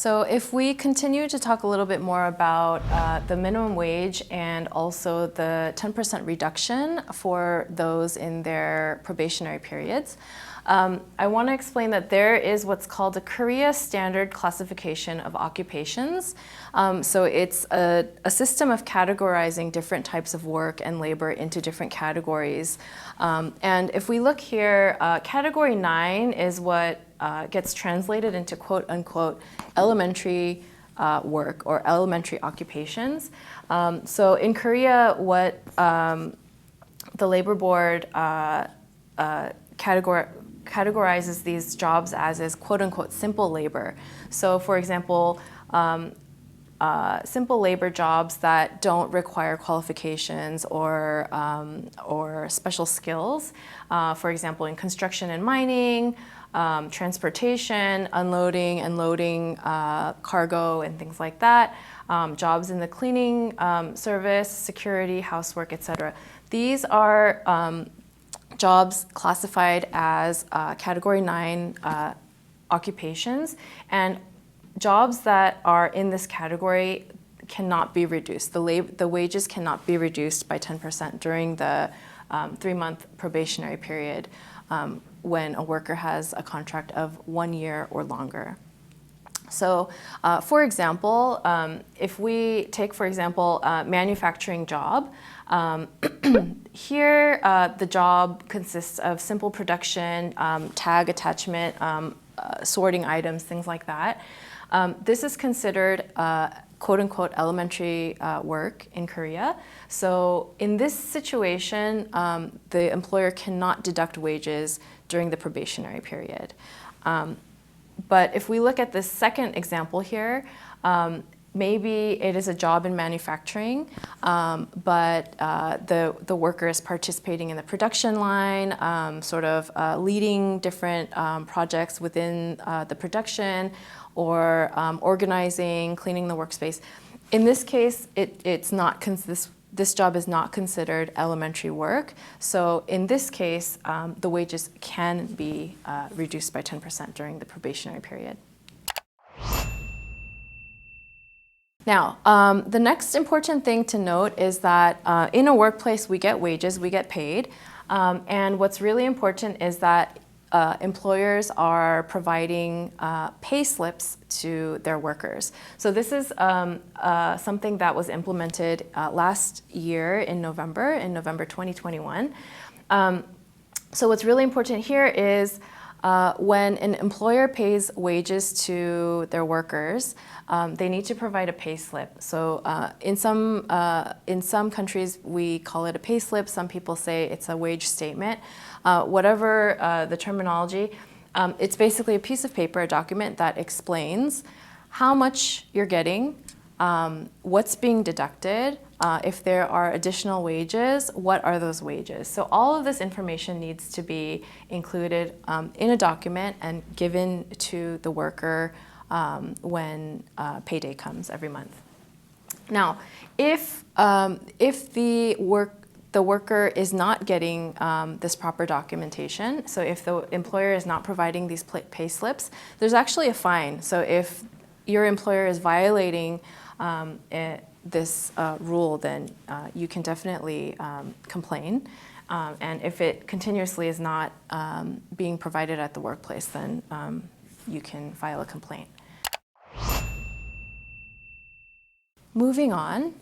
So if we continue to talk a little bit more about the minimum wage and also the 10% reduction for those in their probationary periods, I want to explain that there is what's called a Korea Standard Classification of Occupations. So it's a system of categorizing different types of work and labor into different categories. And if we look here, Category 9 is what gets translated into quote-unquote elementary work or elementary occupations. So in Korea, what the Labor Board categorizes these jobs as is quote-unquote simple labor. So for example, simple labor jobs that don't require qualifications or special skills. For example, in construction and mining, transportation, unloading and loading cargo and things like that, jobs in the cleaning service, security, housework, etc. These are jobs classified as Category 9 occupations, and jobs that are in this category cannot be reduced. The wages cannot be reduced by 10% during the 3-month probationary period when a worker has a contract of 1 year or longer. So, for example, if we take, for example, a manufacturing job, here the job consists of simple production, tag attachment, sorting items, things like that. This is considered quote-unquote elementary work in Korea. So in this situation, the employer cannot deduct wages during the probationary period. But if we look at the second example here, maybe it is a job in manufacturing, but the worker is participating in the production line, leading different projects within the production, or organizing, cleaning the workspace. In this case, this job is not considered elementary work. So in this case, the wages can be reduced by 10% during the probationary period. Now, the next important thing to note is that in a workplace, we get wages, we get paid. And what's really important is that employers are providing pay slips to their workers. So this is something that was implemented last year in November 2021. So what's really important here is when an employer pays wages to their workers, they need to provide a pay slip. So in some countries, we call it a pay slip. Some people say it's a wage statement. Whatever the terminology, it's basically a piece of paper, a document that explains how much you're getting, what's being deducted, if there are additional wages, what are those wages? So all of this information needs to be included in a document and given to the worker when payday comes every month. Now, if the worker is not getting this proper documentation, so if the employer is not providing these pay slips, there's actually a fine. So if your employer is violating this rule, then you can definitely complain. And if it continuously is not being provided at the workplace, then you can file a complaint. Moving on.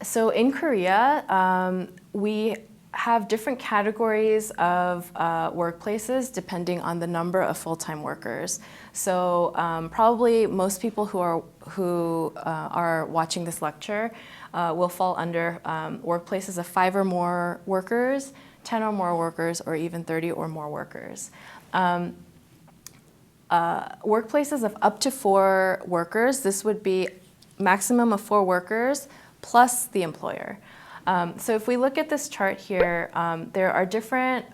So in Korea, we have different categories of workplaces depending on the number of full-time workers. So probably most people who are watching this lecture will fall under workplaces of 5 or more workers, 10 or more workers, or even 30 or more workers. Workplaces of up to 4 workers, this would be maximum of 4 workers plus the employer. So if we look at this chart here, there are different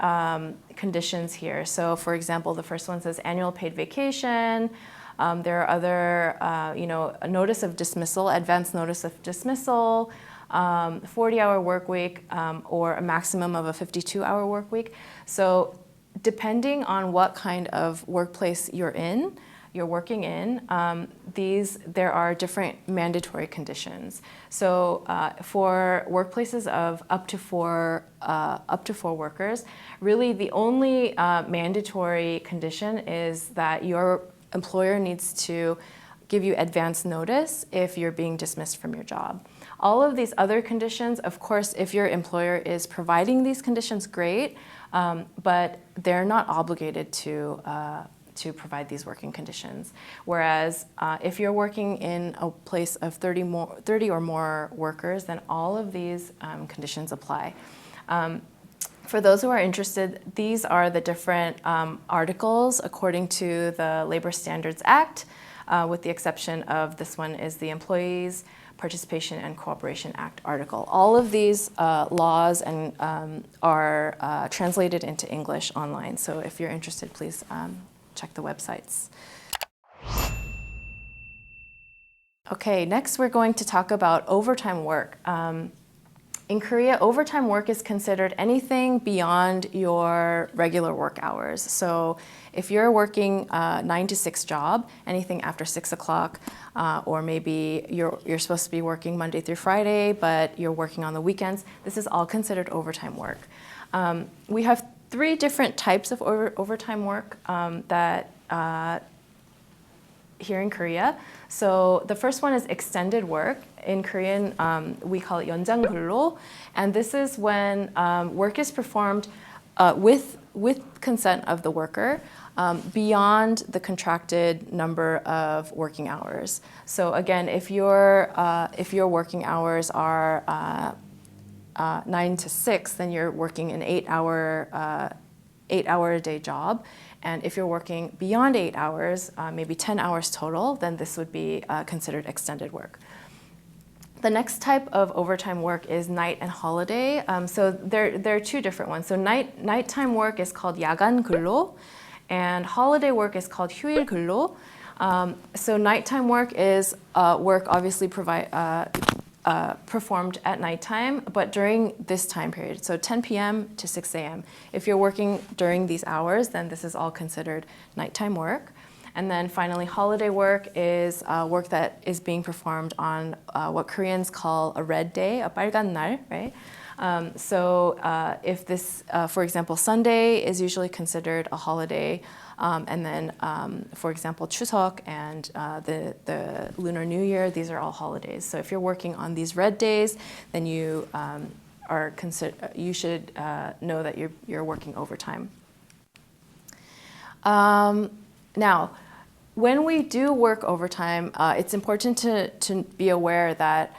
conditions here. So for example, the first one says annual paid vacation. There are other, a notice of dismissal, advance notice of dismissal, 40-hour work week, or a maximum of a 52-hour work week. So depending on what kind of workplace you're in, you're working in, there are different mandatory conditions. So for workplaces of up to four workers, really the only mandatory condition is that your employer needs to give you advance notice if you're being dismissed from your job. All of these other conditions, of course, if your employer is providing these conditions, great, but they're not obligated to provide these working conditions. Whereas if you're working in a place of 30 or more workers, then all of these conditions apply. For those who are interested, these are the different articles according to the Labor Standards Act, with the exception of this one is the Employees Participation and Cooperation Act article. All of these laws are translated into English online. So if you're interested, please check the websites. Okay, next we're going to talk about overtime work. In Korea, overtime work is considered anything beyond your regular work hours. So if you're working a 9 to 6 job, anything after 6 o'clock, or maybe you're supposed to be working Monday through Friday, but you're working on the weekends, this is all considered overtime work. We have 3 different types of overtime work here in Korea. So the first one is extended work. In Korean, we call it 연장근로, and this is when work is performed with consent of the worker beyond the contracted number of working hours. So again, if your working hours are 9 to 6, then you're working an 8-hour a day job. And if you're working beyond 8 hours, maybe 10 hours total, then this would be considered extended work. The next type of overtime work is night and holiday. So there are 2 different ones. So nighttime work is called 야간 근로, and holiday work is called 휴일 근로. So nighttime work is work obviously performed at nighttime, but during this time period, so 10 p.m. to 6 a.m. If you're working during these hours, then this is all considered nighttime work. And then finally, holiday work is work that is being performed on what Koreans call a red day, a 빨간 날, right? So if this, for example, Sunday is usually considered a holiday, and then, for example, Chuseok and the Lunar New Year, these are all holidays. So if you're working on these red days, then you should know that you're working overtime. Now, when we do work overtime, it's important to be aware that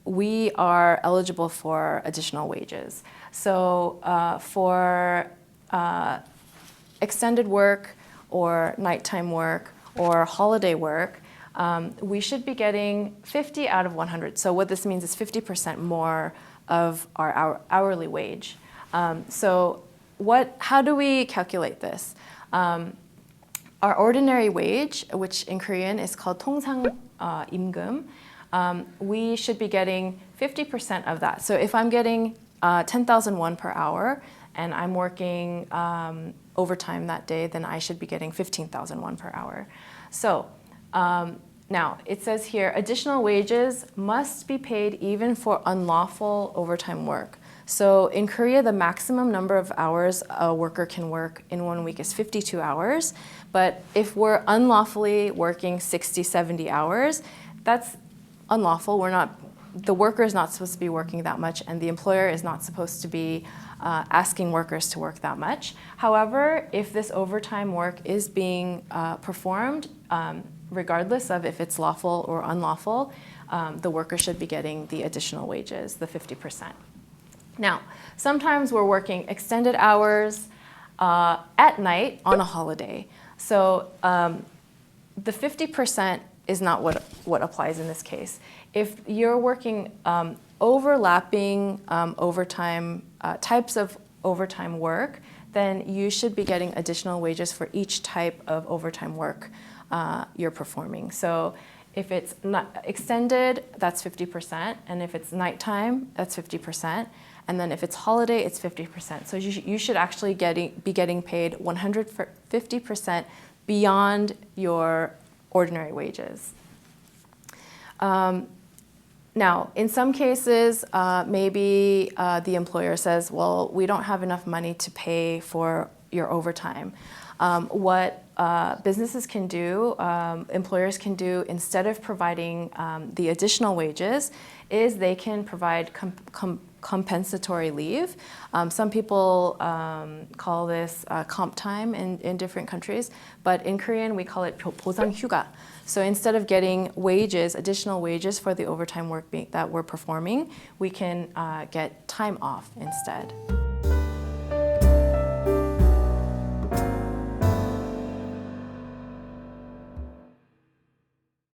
we are eligible for additional wages. So for extended work or nighttime work or holiday work, we should be getting 50 out of 100. So what this means is 50% more of our hourly wage. So how do we calculate this? Our ordinary wage, which in Korean is called 통상 임금, we should be getting 50% of that. So if I'm getting 10,000 won per hour and I'm working overtime that day, then I should be getting 15,000 won per hour. So now it says here, additional wages must be paid even for unlawful overtime work. So in Korea, the maximum number of hours a worker can work in 1 week is 52 hours. But if we're unlawfully working 60, 70 hours, that's unlawful. The worker is not supposed to be working that much, and the employer is not supposed to be asking workers to work that much. However, if this overtime work is being performed, regardless of if it's lawful or unlawful, the worker should be getting the additional wages, the 50%. Now, sometimes we're working extended hours at night on a holiday. So the 50% is not what applies in this case. If you're working overlapping overtime types of overtime work, then you should be getting additional wages for each type of overtime work you're performing. So if it's not extended, that's 50%, and if it's nighttime, that's 50%, and then if it's holiday, it's 50%. So you should actually be getting paid 150% beyond your ordinary wages. Now, in some cases, maybe the employer says, well, we don't have enough money to pay for your overtime. What businesses can do, employers can do, instead of providing the additional wages, is they can provide compensatory leave. Some people call this comp time in different countries, but in Korean we call it 보상 휴가. So instead of getting wages, additional wages for the overtime work that we're performing, we can get time off instead.